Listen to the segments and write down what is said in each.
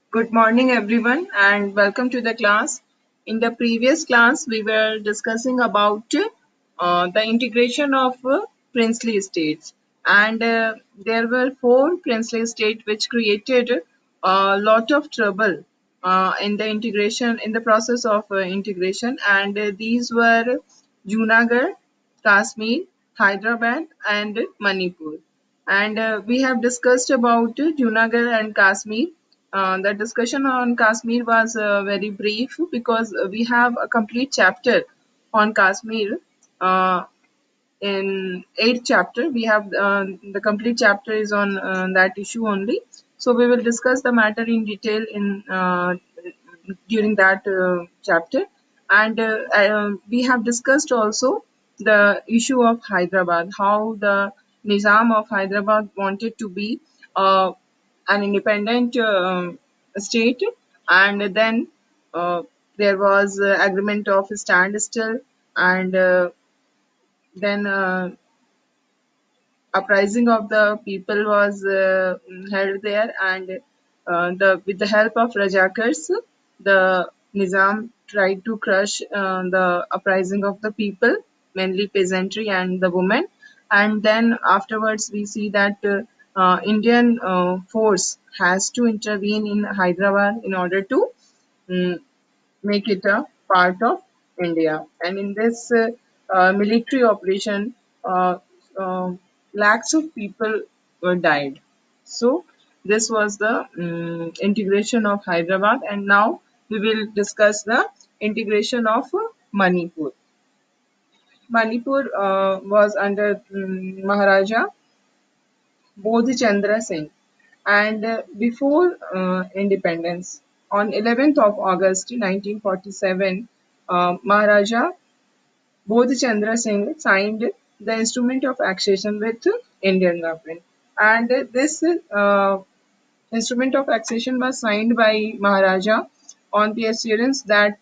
Good morning, everyone, and welcome to the class. In the previous class, we were discussing about the integration of princely states, and there were four princely states which created a lot of trouble in the integration, in the process of integration, and these were Junagadh, Kashmir, Hyderabad, and Manipur. And we have discussed about Junagadh and Kashmir. The discussion on Kashmir was very brief because we have a complete chapter on Kashmir. In eighth chapter, we have the complete chapter is on that issue only. So we will discuss the matter in detail in during that chapter. And we have discussed also the issue of Hyderabad, how the Nizam of Hyderabad wanted to be uh, an independent state, and then there was agreement of standstill, and then uprising of the people was held there, and with the help of Rajakars, the Nizam tried to crush the uprising of the people, mainly peasantry and the women. And then afterwards, we see that Indian force has to intervene in Hyderabad in order to mm, make it a part of India. And in this military operation, uh, lakhs of people were died. So this was the integration of Hyderabad, and now we will discuss the integration of Manipur. Manipur was under Maharaja Bodhi Chandra Singh, and before independence, on 11th of August 1947, Maharaja Bodhi Chandra Singh signed the instrument of accession with Indian government, and this instrument of accession was signed by Maharaja on the assurance that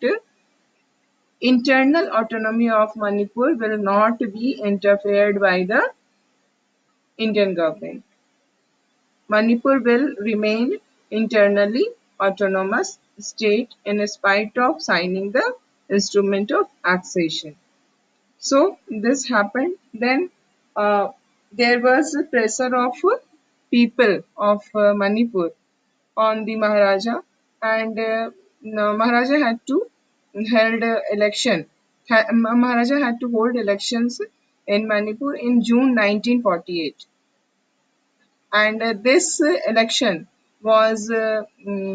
internal autonomy of Manipur will not be interfered by the Indian government. Manipur will remain internally autonomous state in spite of signing the instrument of accession. So this happened. Then there was a pressure of people of Manipur on the Maharaja, and no, Maharaja had to held election. Maharaja had to hold elections in Manipur in June 1948, and this election was the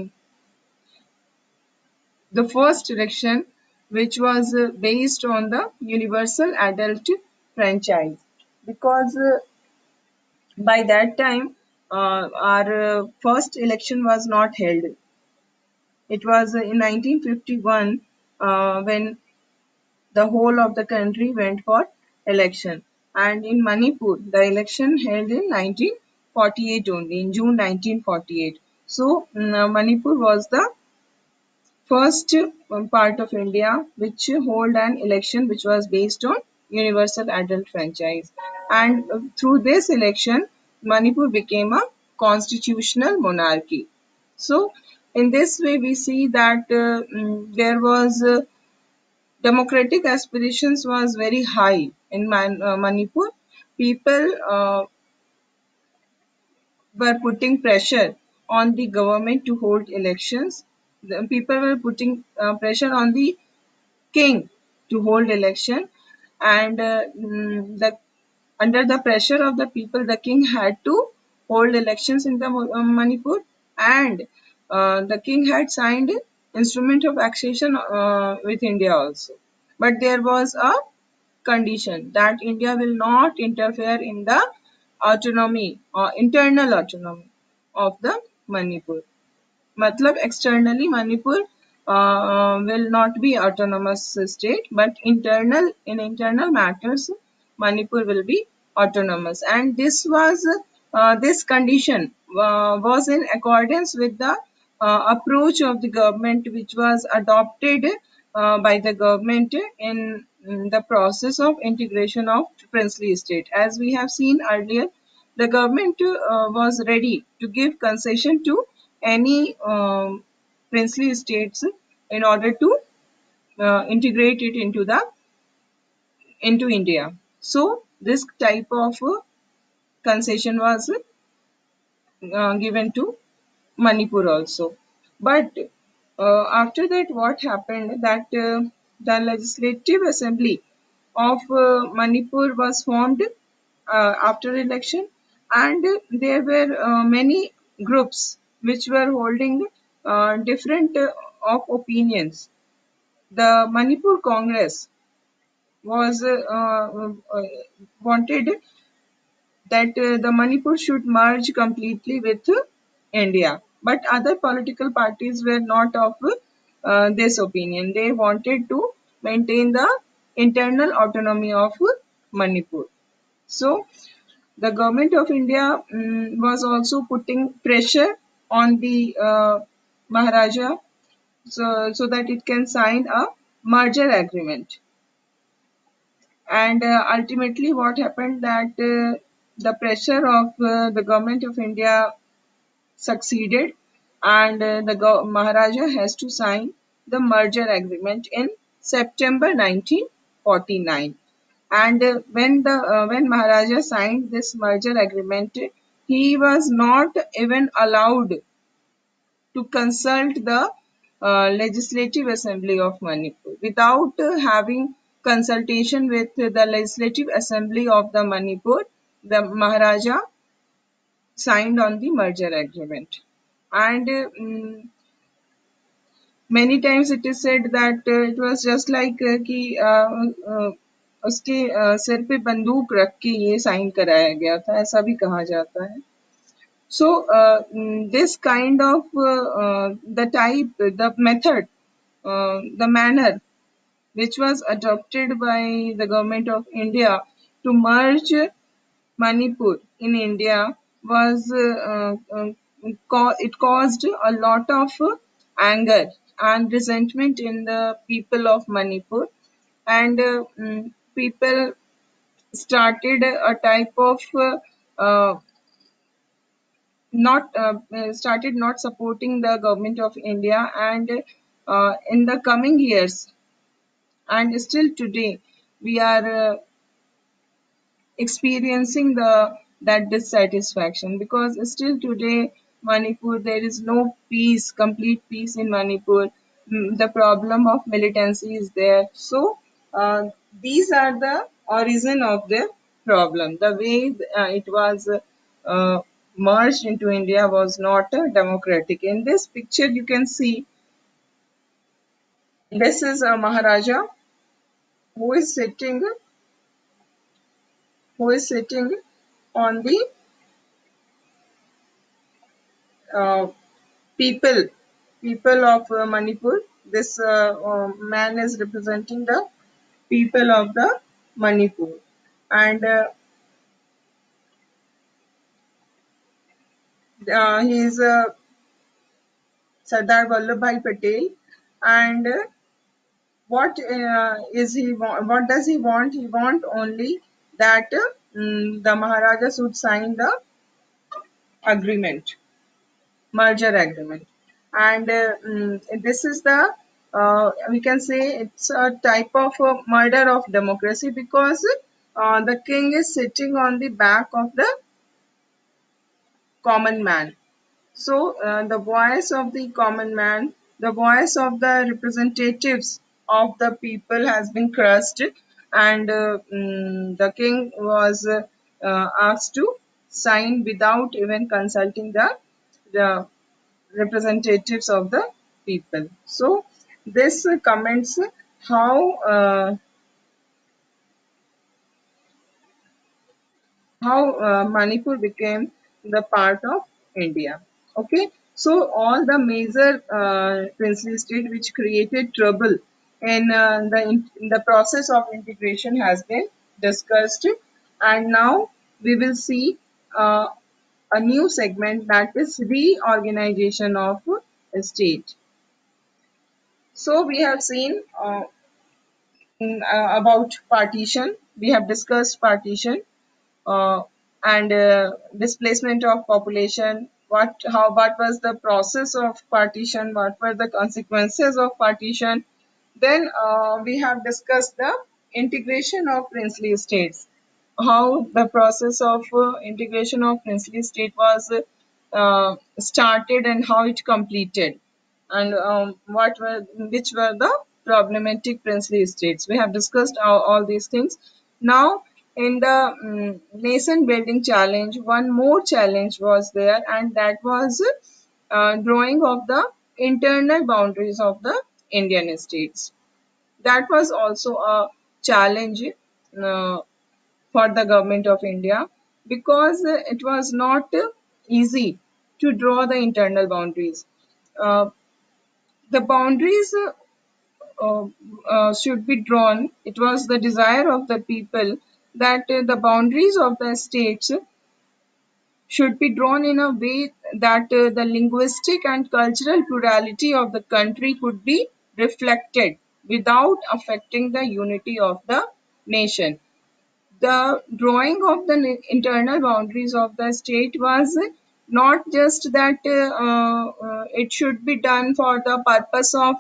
first election which was based on the universal adult franchise, because by that time our first election was not held. It was in 1951 when the whole of the country went for election, and in Manipur the election held in 1948 only, in June 1948. So Manipur was the first part of India which hold an election which was based on universal adult franchise. And through this election, Manipur became a constitutional monarchy. So, in this way, we see that there was democratic aspirations was very high in Manipur. People were putting pressure on the government to hold elections. The people were putting pressure on the king to hold election, and the under the pressure of the people, the king had to hold elections in the Manipur, and the king had signed instrument of accession with India also. But there was a condition that India will not interfere in the autonomy or internal autonomy of the Manipur. Matlab externally Manipur will not be autonomous state, but internal matters Manipur will be autonomous, and this condition was in accordance with the approach of the government which was adopted by the government in the process of integration of princely state. As we have seen earlier, the government was ready to give concession to any princely states in order to integrate it into India. So this type of concession was given to Manipur also. But after that, what happened that the Legislative Assembly of Manipur was formed after election, and there were many groups which were holding different of opinions. The Manipur Congress was wanted that the Manipur should merge completely with India. But other political parties were not of this opinion. They wanted to maintain the internal autonomy of Manipur. So the government of India was also putting pressure on the Maharaja so that it can sign a merger agreement. And ultimately, what happened that the pressure of the government of India succeeded, and Maharaja has to sign the merger agreement in September 1949. And when Maharaja signed this merger agreement, he was not even allowed to consult the Legislative Assembly of Manipur. Without having consultation with the Legislative Assembly of the Manipur, the Maharaja signed on the merger agreement. And many times it is said that it was just like कि उसके सिर पे बंदूक रख के ये sign कराया गया था, ऐसा भी कहा जाता है. So this kind of the type, the method, the manner which was adopted by the government of India to merge Manipur in India was it caused a lot of anger and resentment in the people of Manipur, and people started a type of not started not supporting the government of India, and in the coming years and still today we are experiencing that dissatisfaction, because still today Manipur there is no peace, complete peace in Manipur. The problem of militancy is there. So these are the origin of the problem. The way it was merged into India was not democratic. In this picture you can see this is a Maharaja who is sitting on the uh, people of Manipur. This man is representing the people of the Manipur, and he is Sardar Vallabhbhai Patel. And what does he want? He want only that the Maharaja should sign the agreement, merger agreement. And this is the we can say it's a type of murder of democracy, because the king is sitting on the back of the common man. So the voice of the common man, the voice of the representatives of the people has been crushed, and the king was asked to sign without even consulting the representatives of the people. So this comments how Manipur became the part of India. Okay, so all the major princely state which created trouble in the process of integration has been discussed, and now we will see uh, a new segment, that is reorganization of a state. So we have seen about partition. We have discussed partition, uh, and displacement of population, what was the process of partition, what were the consequences of partition. Then we have discussed the integration of princely states, how the process of integration of princely state was started and how it completed, and what were which were the problematic princely states. We have discussed all these things. Now, in the nation building challenge, one more challenge was there, and that was drawing of the internal boundaries of the Indian states. That was also a challenge for the government of India, because it was not easy to draw the internal boundaries. Uh, the boundaries uh, should be drawn. It was the desire of the people that the boundaries of the states should be drawn in a way that the linguistic and cultural plurality of the country could be reflected without affecting the unity of the nation. The drawing of the internal boundaries of the state was not just that it should be done for the purpose of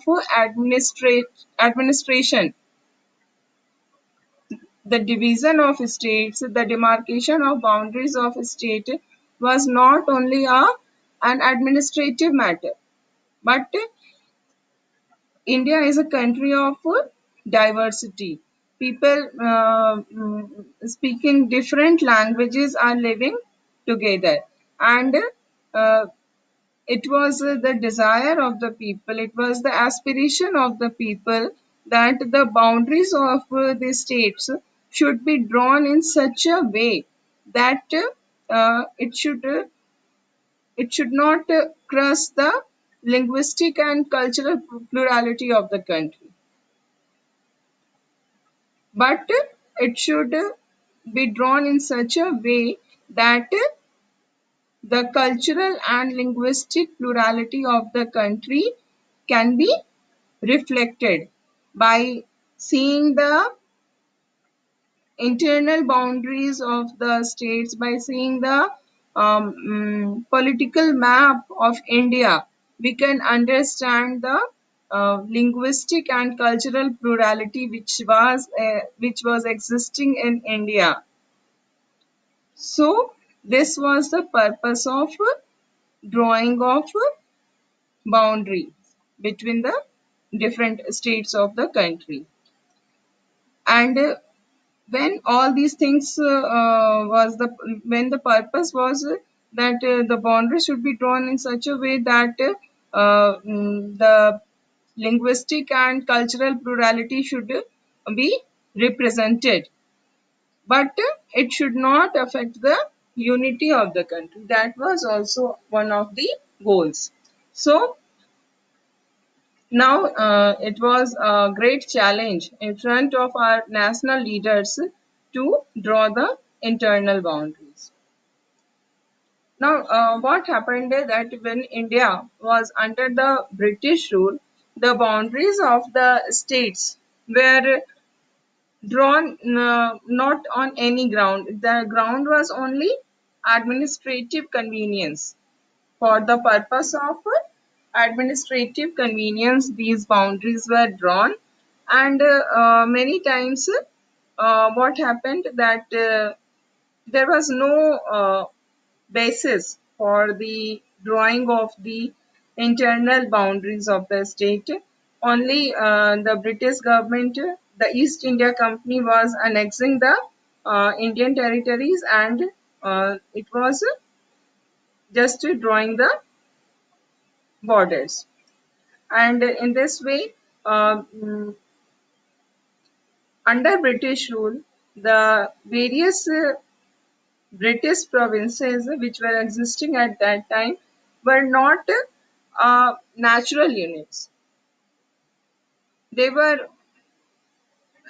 administration. The division of states, the demarcation of boundaries of state was not only an administrative matter, but India is a country of diversity. People speaking different languages are living together, and uh, it was the desire of the people, it was the aspiration of the people that the boundaries of the states should be drawn in such a way that it should not cross the linguistic and cultural plurality of the country, but it should be drawn in such a way that the cultural and linguistic plurality of the country can be reflected by seeing the internal boundaries of the states, by seeing the political map of India. We can understand the linguistic and cultural plurality which was existing in India. So this was the purpose of drawing of boundaries between the different states of the country. And when all these things was the when the purpose was that the boundary should be drawn in such a way that the linguistic and cultural plurality should be represented, but it should not affect the unity of the country. That was also one of the goals. So now it was a great challenge in front of our national leaders to draw the internal boundaries. Now, what happened is that when India was under the British rule, the boundaries of the states were drawn not on any ground. The ground was only administrative convenience. For the purpose of administrative convenience, these boundaries were drawn, and many times what happened that there was no basis for the drawing of the internal boundaries of the state. Only the British government, the East India Company, was annexing the Indian territories, and it was just drawing the borders. And in this way, under British rule, the various British provinces which were existing at that time were not natural units. They were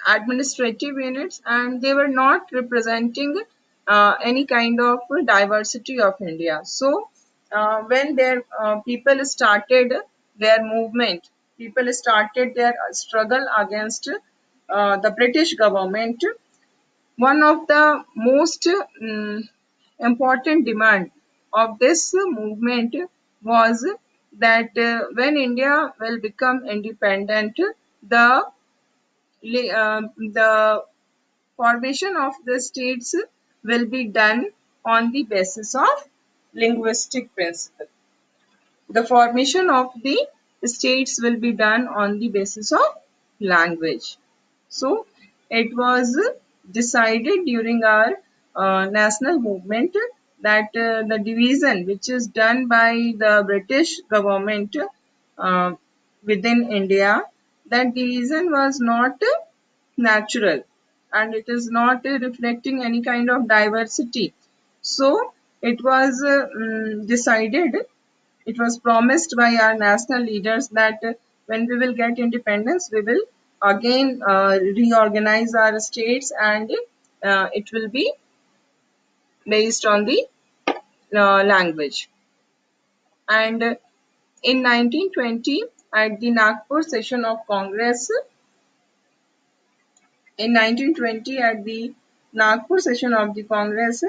administrative units, and they were not representing any kind of diversity of India. So, when their people started their movement, people started their struggle against the British government. One of the most important demand of this movement was that when India will become independent, the formation of the states will be done on the basis of linguistic principle. The formation of the states will be done on the basis of language. So it was decided during our national movement that the division which is done by the British government uh, within India, that division was not natural and it is not reflecting any kind of diversity. So it was decided, it was promised by our national leaders that when we will get independence, we will again reorganize our states and it will be based on the language. And in 1920, at the Nagpur session of Congress, in 1920 at the Nagpur session of the Congress,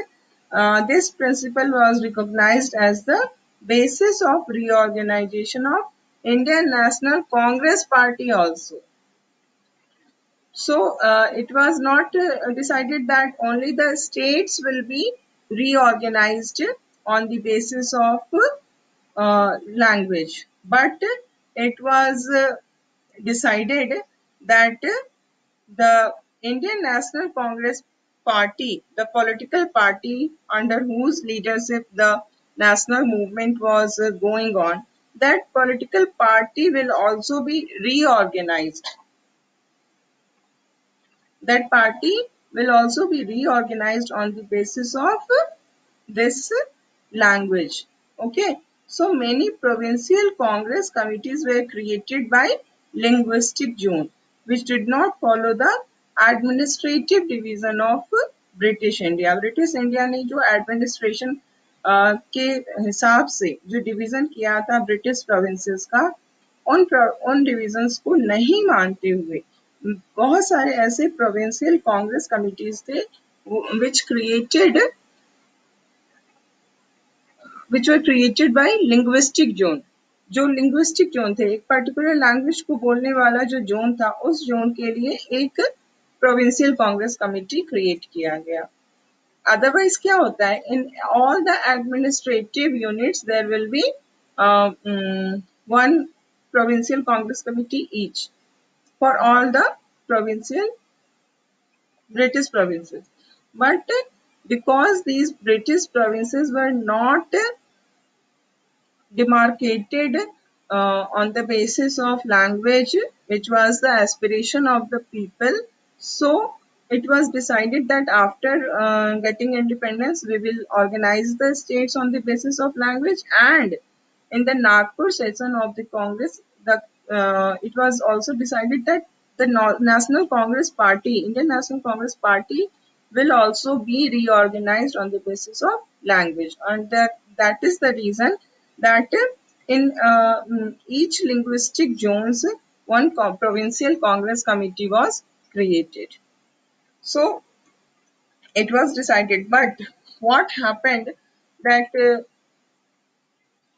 this principle was recognized as the basis of reorganization of Indian National Congress Party also. So it was not decided that only the states will be reorganized on the basis of language, but it was decided that the Indian National Congress Party, the political party under whose leadership the national movement was going on, that political party will also be reorganized. That party will also be reorganized on the basis of this language. Okay, so many provincial congress committees were created by linguistic zone which did not follow the administrative division of British India. British India ने जो administration के हिसाब से जो division किया था British provinces का, उन डिविजन्स को नहीं मानते हुए बहुत सारे ऐसे प्रोविंशियल कांग्रेस कमिटीज थे which created which were created by linguistic zone. जो लिंग्विस्टिक जोन थे, एक पर्टिकुलर लैंग्वेज को बोलने वाला जो जोन था, उस जोन के लिए एक प्रोविंशियल कांग्रेस कमेटी क्रिएट किया गया. अदरवाइज क्या होता है, in all the administrative units there will be one provincial congress committee each for all the provincial British provinces. But because these British provinces were not demarcated on the basis of language, which was the aspiration of the people. So it was decided that after getting independence, we will organize the states on the basis of language. And in the Nagpur session of the Congress, it was also decided that the National Congress Party, Indian National Congress Party, will also be reorganized on the basis of language, and that is the reason that in each linguistic zones one provincial congress committee was created. So it was decided, but what happened that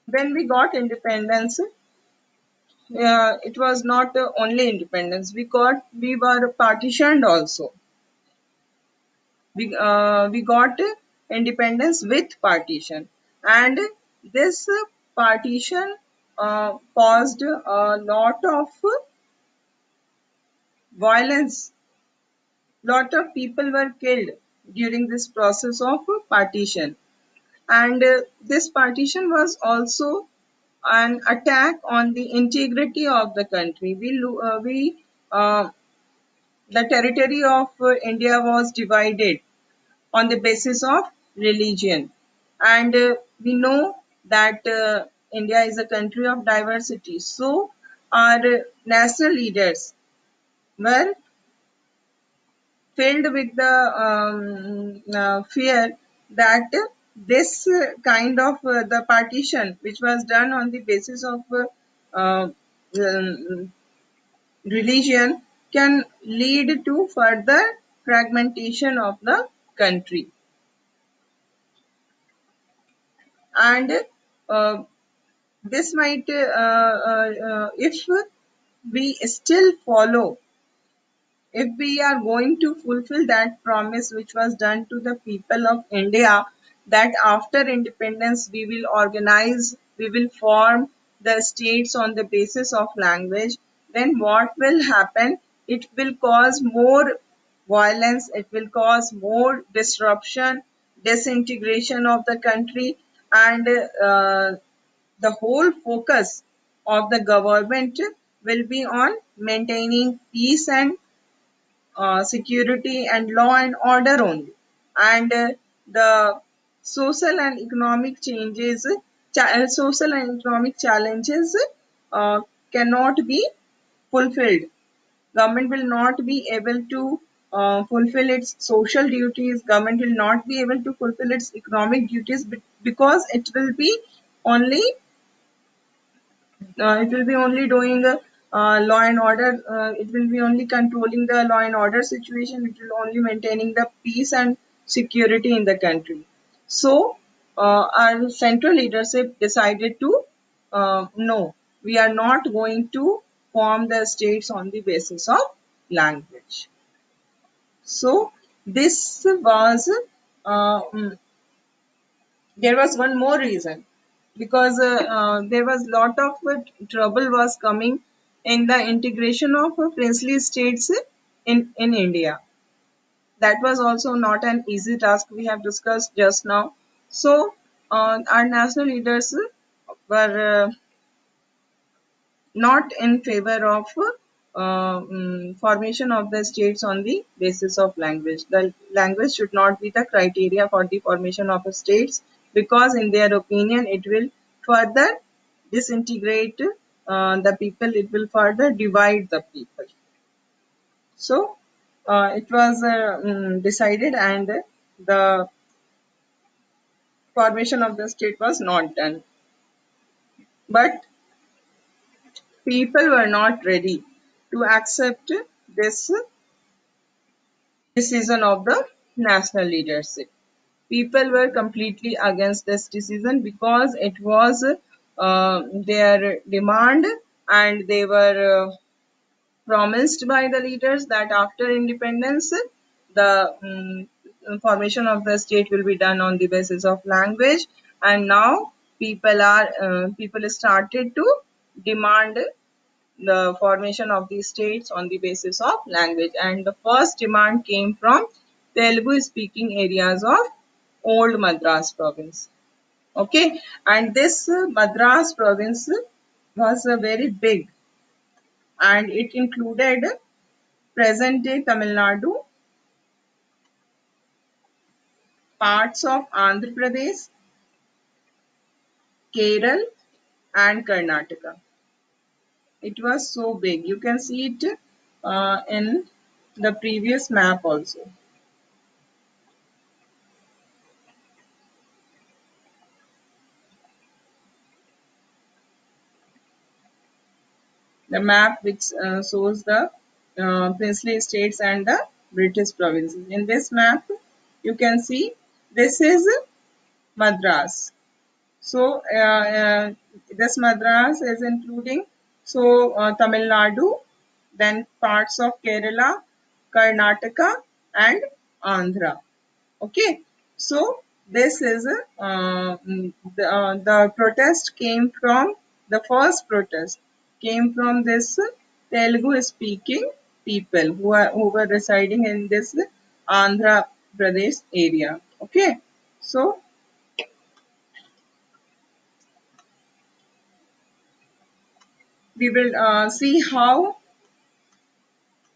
when we got independence, it was not only independence, we were partitioned also. We got independence with partition, and this partition caused a lot of violence. Lot of people were killed during this process of partition, and this partition was also an attack on the integrity of the country. The territory of India was divided on the basis of religion. And we know that India is a country of diversity. So our national leaders were filled with the fear that this kind of the partition which was done on the basis of um, religion can lead to further fragmentation of the country. And uh, this might, if we still follow, if we are going to fulfill that promise which was done to the people of India, that after independence we will organize, we will form the states on the basis of language, then what will happen? It will cause more violence, it will cause more disruption, disintegration of the country, and the whole focus of the government will be on maintaining peace and security and law and order only. And the social and economic changes, social and economic challenges uh, cannot be fulfilled. Government will not be able to fulfill its social duties. Government will not be able to fulfill its economic duties because only it will be only doing law and order. It will be only controlling the law and order situation. It will only maintaining the peace and security in the country. So our central leadership decided to no, we are not going to form the states on the basis of language. So this was there was one more reason, because there was lot of trouble was coming in the integration of princely states in India. That was also not an easy task, we have discussed just now. So our national leaders were not in favor of formation of the states on the basis of language. The language should not be the criteria for the formation of states, because in their opinion it will further disintegrate the people, it will further divide the people. So it was decided, and the formation of the state was not done. But people were not ready to accept this decision of the national leadership. People were completely against this decision because it was their demand, and they were promised by the leaders that after independence, the formation of the state will be done on the basis of language. And now people started to demand the formation of these states on the basis of language. And the first demand came from Telugu speaking areas of old Madras province. Okay, and this Madras province was very big, and it included present day Tamil Nadu, parts of Andhra Pradesh, Kerala, and Karnataka. It was so big. You can see it in the previous map also. The map which shows the princely states and the British provinces. In this map, you can see this is Madras. So this Madras is including Tamil Nadu, then parts of Kerala, Karnataka, and Andhra. Okay, so this is the protest came from, the first protest came from this Telugu speaking people who were residing in this Andhra Pradesh area. Okay, so we will see how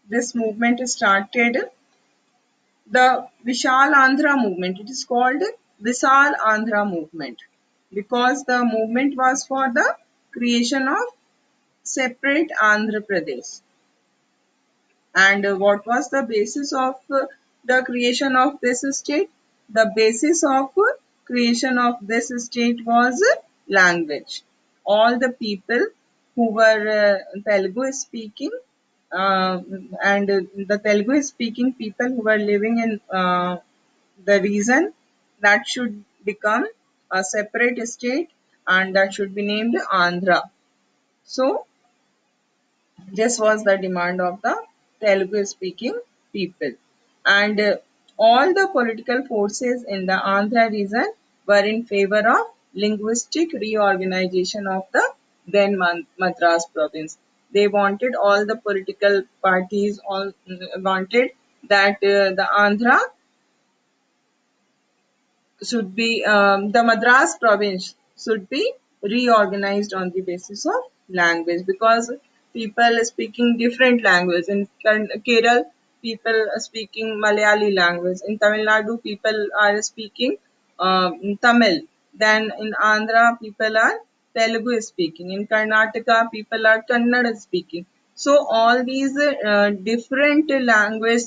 this movement started. The Vishal Andhra movement. It is called Vishal Andhra movement because the movement was for the creation of separate Andhra Pradesh. And what was the basis of the creation of this state? The basis of creation of this state was language. All the people who were Telugu speaking, uh, and the Telugu speaking people who were living in the region, that should become a separate state, and that should be named Andhra. So this was the demand of the Telugu speaking people. And all the political forces in the Andhra region were in favor of linguistic reorganization of the then Madras province. They wanted, all the political parties all wanted that the Andhra should be the Madras province should be reorganized on the basis of language, because people speaking different language. In Kerala, people are speaking Malayali language. In Tamil Nadu, people are speaking Tamil. Then in Andhra, people are Telugu speaking. In Karnataka, people are Kannada speaking. So all these different language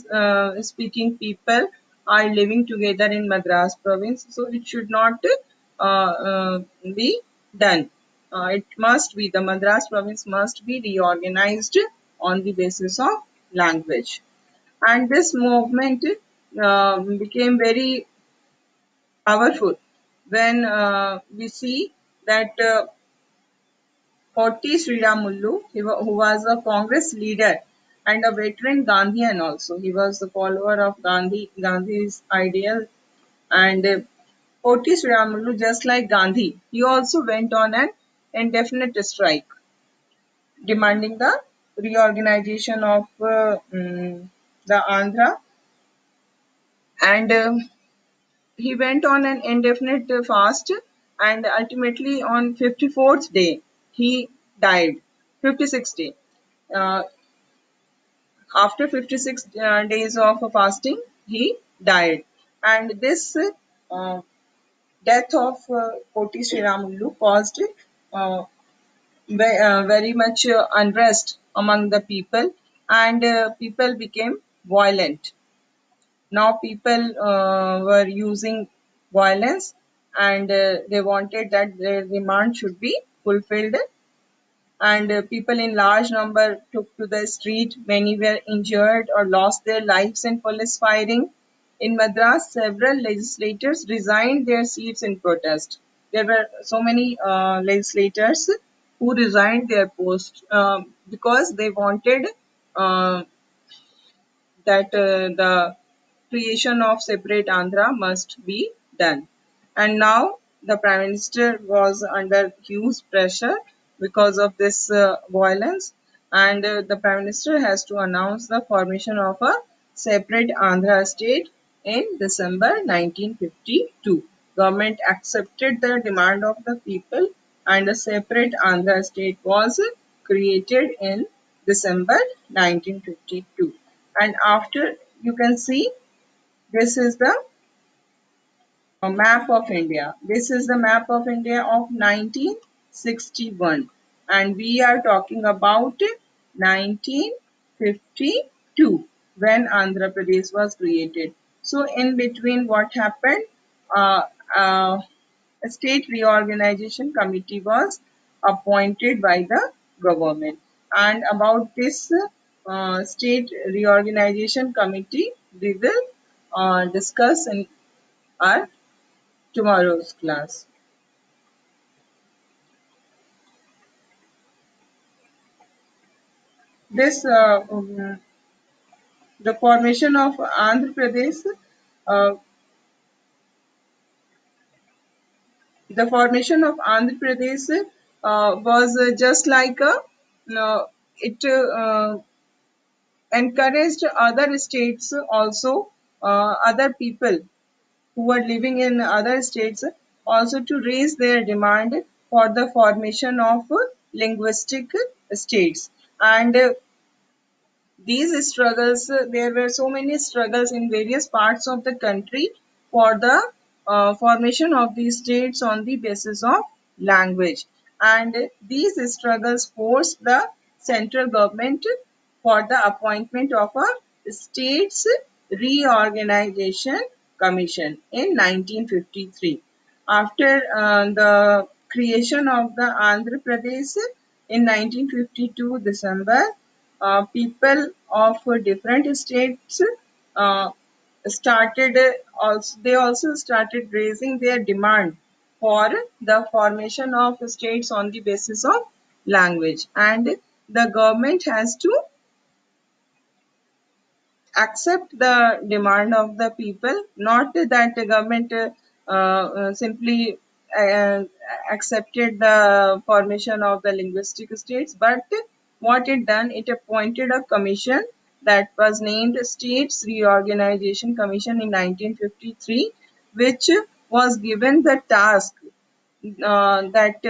speaking people are living together in Madras province. So it should not be done. It must be, the Madras province must be reorganized on the basis of language. And this movement became very powerful when we see that Potti Sriramullu, who was a Congress leader and a veteran Gandhian also. He was the follower of Gandhi's ideal. And Potti Sriramullu, just like Gandhi, he also went on an indefinite strike, demanding the reorganization of the Andhra. And he went on an indefinite fast, and ultimately on 54th day, he died. 56th day. Uh, After 56 days of fasting, he died. And this death of Koti Sriramullu caused uh, very much unrest among the people, and people became violent. Now people were using violence, and they wanted that their demand should be fulfilled, and people in large number took to the street. Many were injured or lost their lives in police firing. In Madras, several legislators resigned their seats in protest. There were so many legislators who resigned their post because they wanted uh, that the creation of separate Andhra must be done. And now the Prime Minister was under huge pressure because of this violence, and the Prime Minister has to announce the formation of a separate Andhra state in December 1952. Government accepted the demand of the people, and a separate Andhra state was created in December 1952. And after, you can see, this is the map of India. This is the map of India of 1961, and we are talking about 1952 when Andhra Pradesh was created. So in between, what happened? Uh, uh, a state reorganization committee was appointed by the government. And about this state reorganization committee, we will discuss in our tomorrow's class. This the formation of Andhra Pradesh. Uh, the formation of Andhra Pradesh was just like a it encouraged other states also, other people who were living in other states also to raise their demand for the formation of linguistic states. And these struggles, there were so many struggles in various parts of the country for the formation of these states on the basis of language. And these struggles forced the central government for the appointment of a states reorganization commission in 1953. After the creation of the Andhra Pradesh in 1952 December, people of different states uh, started also, they also started raising their demand for the formation of states on the basis of language, and the government has to accept the demand of the people, not that the government simply uh, accepted the formation of the linguistic states, but what it done, it appointed a commission that was named States Reorganization Commission in 1953, which was given the task that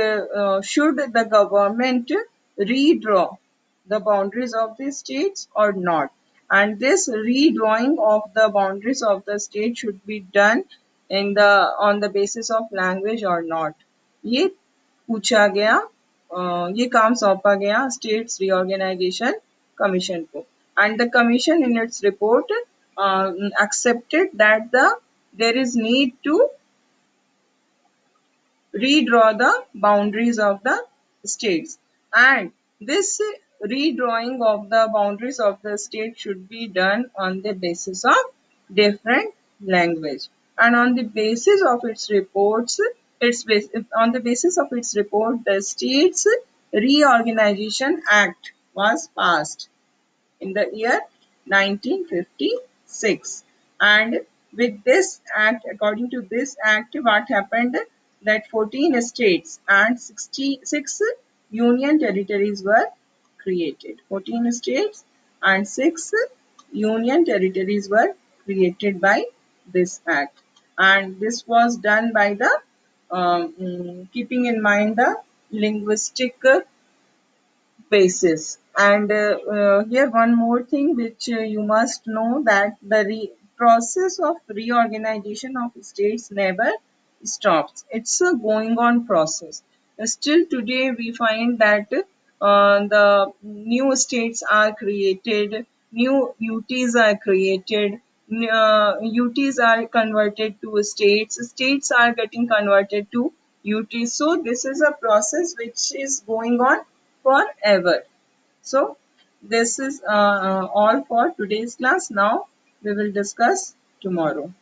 should the government redraw the boundaries of the states or not, and this redrawing of the boundaries of the state should be done in the on the basis of language or not. ये पूछा गया, ये काम सौंपा गया states reorganisation commission को, and the commission in its report accepted that there is need to redraw the boundaries of the states, and this redrawing of the boundaries of the state should be done on the basis of different language, and on the basis of its reports, on the basis of its report, the States Reorganization Act was passed in the year 1956, and with this act, according to this act, what happened, that 14 states and 66 union territories were created. 14 states and 6 union territories were created by this act, and this was done by the keeping in mind the linguistic basis. And here one more thing which you must know, that the process of reorganization of states never stops. It's a going on process. Still today we find that the new states are created, new UTs are created, UTs are converted to states, states are getting converted to UTs. So this is a process which is going on forever. So this is all for today's class. Now we will discuss tomorrow.